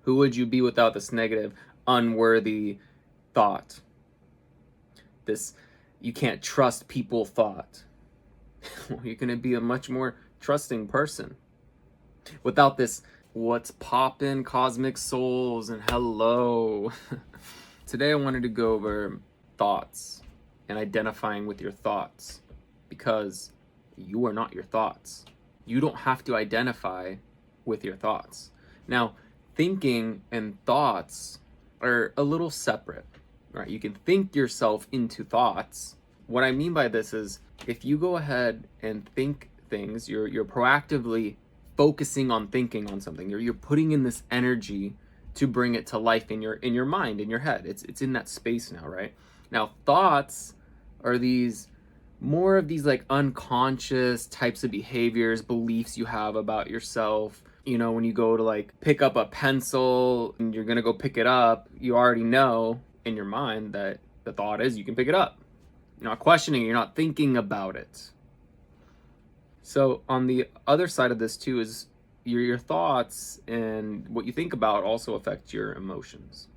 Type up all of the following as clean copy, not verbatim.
Who would you be without this negative, unworthy thought? This you can't trust people thought. Well, you're going to be a much more trusting person. Without this, what's poppin', cosmic souls, and hello. Today I wanted to go over thoughts and identifying with your thoughts, because you are not your thoughts. You don't have to identify with your thoughts. Now, thinking and thoughts are a little separate, right? You can think yourself into thoughts. What I mean by this is, if you go ahead and think things, you're proactively focusing on thinking on something. You're putting in this energy to bring it to life in your mind, in your head. It's in that space now, right? Now, thoughts are these more of these like unconscious types of behaviors, beliefs you have about yourself. You know, when you go to like pick up a pencil and you're gonna go pick it up, you already know in your mind that the thought is you can pick it up. You're not questioning it, you're not thinking about it. So on the other side of this too is your thoughts and what you think about also affect your emotions,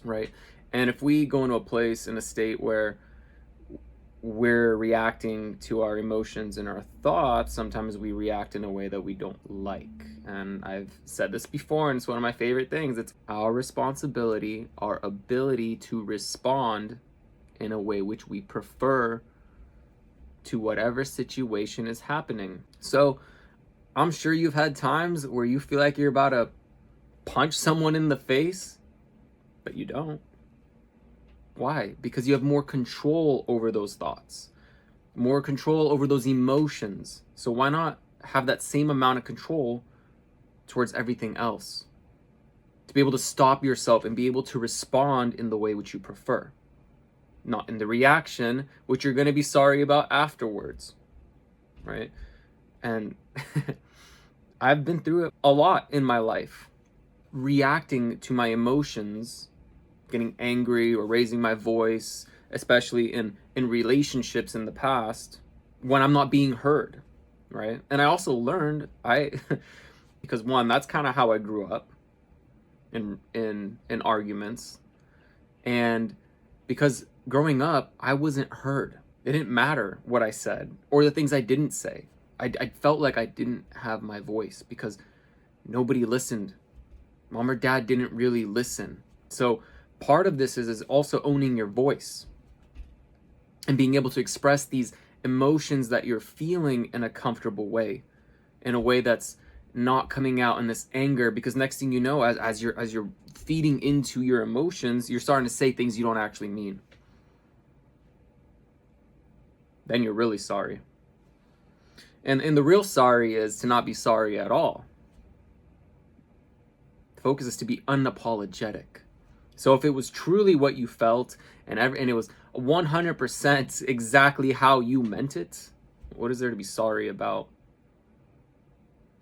right? And if we go into a place, in a state where we're reacting to our emotions and our thoughts, sometimes we react in a way that we don't like. And I've said this before, and it's one of my favorite things. It's our responsibility, our ability to respond in a way which we prefer to whatever situation is happening. So I'm sure you've had times where you feel like you're about to punch someone in the face, but you don't. Why? Because you have more control over those thoughts, more control over those emotions. So why not have that same amount of control towards everything else? To be able to stop yourself and be able to respond in the way which you prefer, not in the reaction, which you're going to be sorry about afterwards, right? And I've been through it a lot in my life, reacting to my emotions, getting angry or raising my voice, especially in relationships in the past, when I'm not being heard, right? And I also learned, because one, that's kind of how I grew up in arguments, and because growing up I wasn't heard. It didn't matter what I said or the things I didn't say. I felt like I didn't have my voice because nobody listened. Mom or dad didn't really listen. So part of this is also owning your voice and being able to express these emotions that you're feeling in a comfortable way, in a way that's not coming out in this anger, because next thing you know, as you're feeding into your emotions, you're starting to say things you don't actually mean. Then you're really sorry. And the real sorry is to not be sorry at all. The focus is to be unapologetic. So if it was truly what you felt and it was 100% exactly how you meant it, what is there to be sorry about?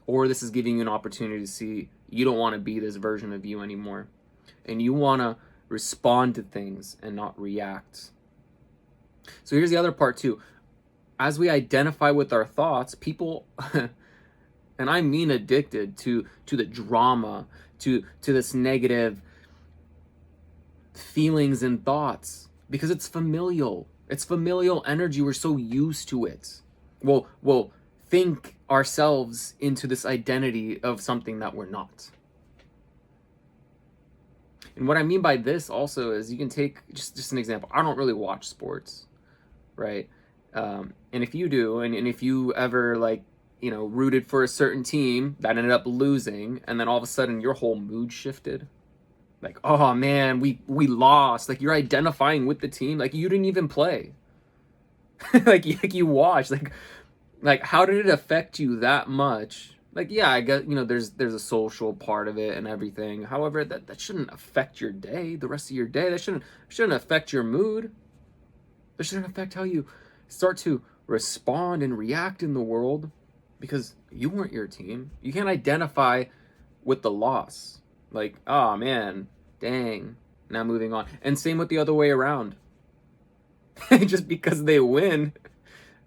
Or this is giving you an opportunity to see you don't want to be this version of you anymore. And you want to respond to things and not react. So here's the other part too. As we identify with our thoughts, people, and I mean addicted to the drama, to this negative feelings and thoughts, because it's familial. It's familial energy. We're so used to it. We'll think ourselves into this identity of something that we're not. And what I mean by this also is, you can take just an example. I don't really watch sports, right? And if you do, and if you ever rooted for a certain team that ended up losing, and then all of a sudden your whole mood shifted, like, oh man, we lost. Like, you're identifying with the team, like you didn't even play. like you watched, like how did it affect you that much? Like, yeah, I guess, there's a social part of it and everything. However, that shouldn't affect your day, the rest of your day. That shouldn't affect your mood. That shouldn't affect how you start to respond and react in the world, because you weren't your team. You can't identify with the loss. Like, oh man, dang, now moving on. And same with the other way around. Just because they win,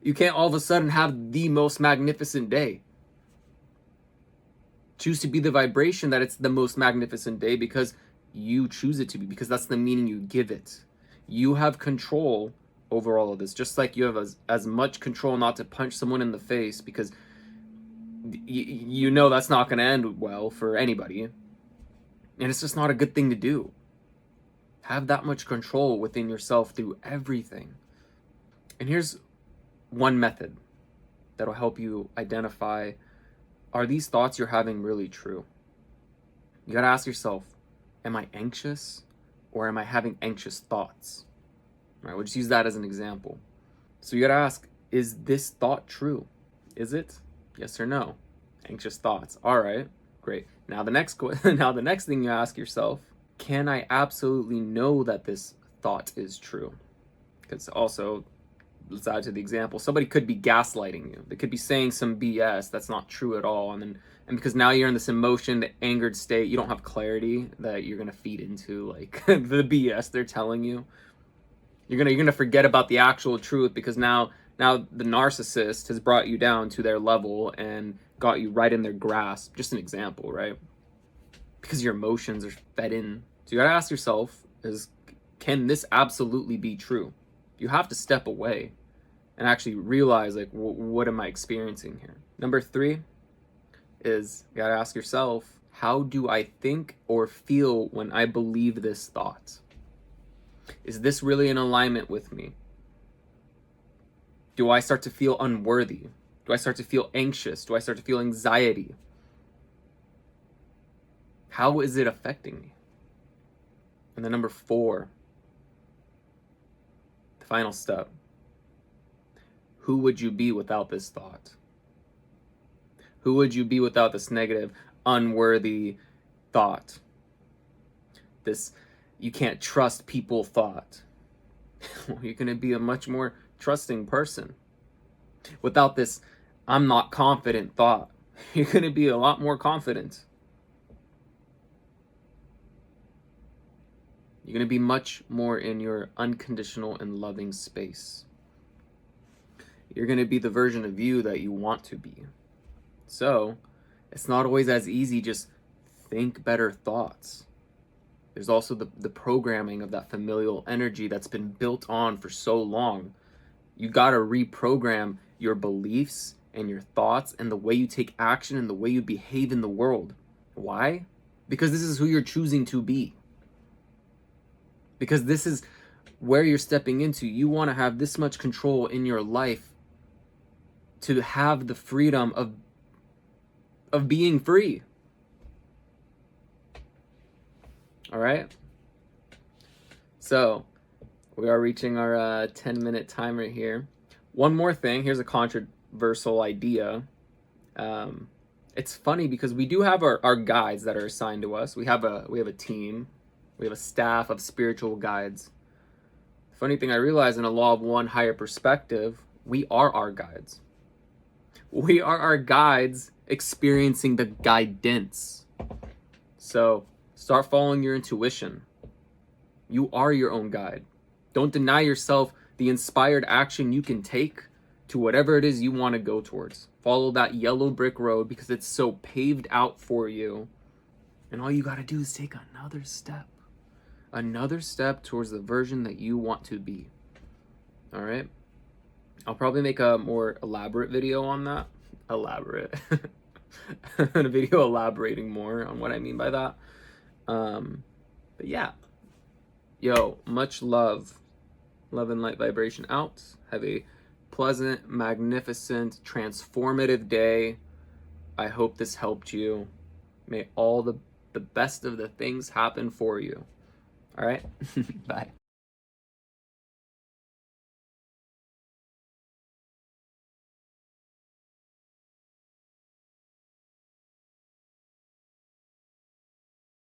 you can't all of a sudden have the most magnificent day. Choose to be the vibration that it's the most magnificent day because you choose it to be, because that's the meaning you give it. You have control over all of this, just like you have as much control not to punch someone in the face, because you know that's not going to end well for anybody, and it's just not a good thing to do. Have that much control within yourself through everything. And here's one method that'll help you identify, are these thoughts you're having really true? You got to ask yourself, am I anxious or am I having anxious thoughts? All right, we'll just use that as an example. So you got to ask, is this thought true? Is it? Yes or no? Anxious thoughts. All right, great. Now the next thing you ask yourself, can I absolutely know that this thought is true? Because also, let's add to the example, somebody could be gaslighting you. They could be saying some BS that's not true at all, and because now you're in this emotion, the angered state, you don't have clarity that you're gonna feed into like the BS they're telling you. You're gonna forget about the actual truth, because now the narcissist has brought you down to their level and got you right in their grasp. Just an example, right? Because your emotions are fed in. So you gotta ask yourself, can this absolutely be true? You have to step away and actually realize, like, what am I experiencing here? Number 3 is, you gotta ask yourself, how do I think or feel when I believe this thought? Is this really in alignment with me? Do I start to feel unworthy? Do I start to feel anxious? Do I start to feel anxiety? How is it affecting me? And then number 4, the final step. Who would you be without this thought? Who would you be without this negative, unworthy thought? This you can't trust people thought. You're going to be a much more trusting person. Without this I'm not confident thought, you're going to be a lot more confident. You're going to be much more in your unconditional and loving space. You're going to be the version of you that you want to be. So, it's not always as easy just think better thoughts. There's also the programming of that familial energy that's been built on for so long. You got to reprogram your beliefs and your thoughts and the way you take action and the way you behave in the world. Why? Because this is who you're choosing to be. Because this is where you're stepping into. You want to have this much control in your life to have the freedom of being free. All right? So, we are reaching our 10-minute timer here. One more thing. Here's a controversial idea. It's funny because we do have our guides that are assigned to us. We have a team. We have a staff of spiritual guides. The funny thing I realize, in a law of one higher perspective, we are our guides. We are our guides experiencing the guidance. So start following your intuition. You are your own guide. Don't deny yourself the inspired action you can take to whatever it is you want to go towards. Follow that yellow brick road because it's so paved out for you. And all you got to do is take another step. Another step towards the version that you want to be. All right? I'll probably make a more elaborate video on that. Elaborate. A video elaborating more on what I mean by that. But yeah. Yo, much love. Love and light vibration out. Have a pleasant, magnificent, transformative day. I hope this helped you. May all the best of the things happen for you. All right? Bye.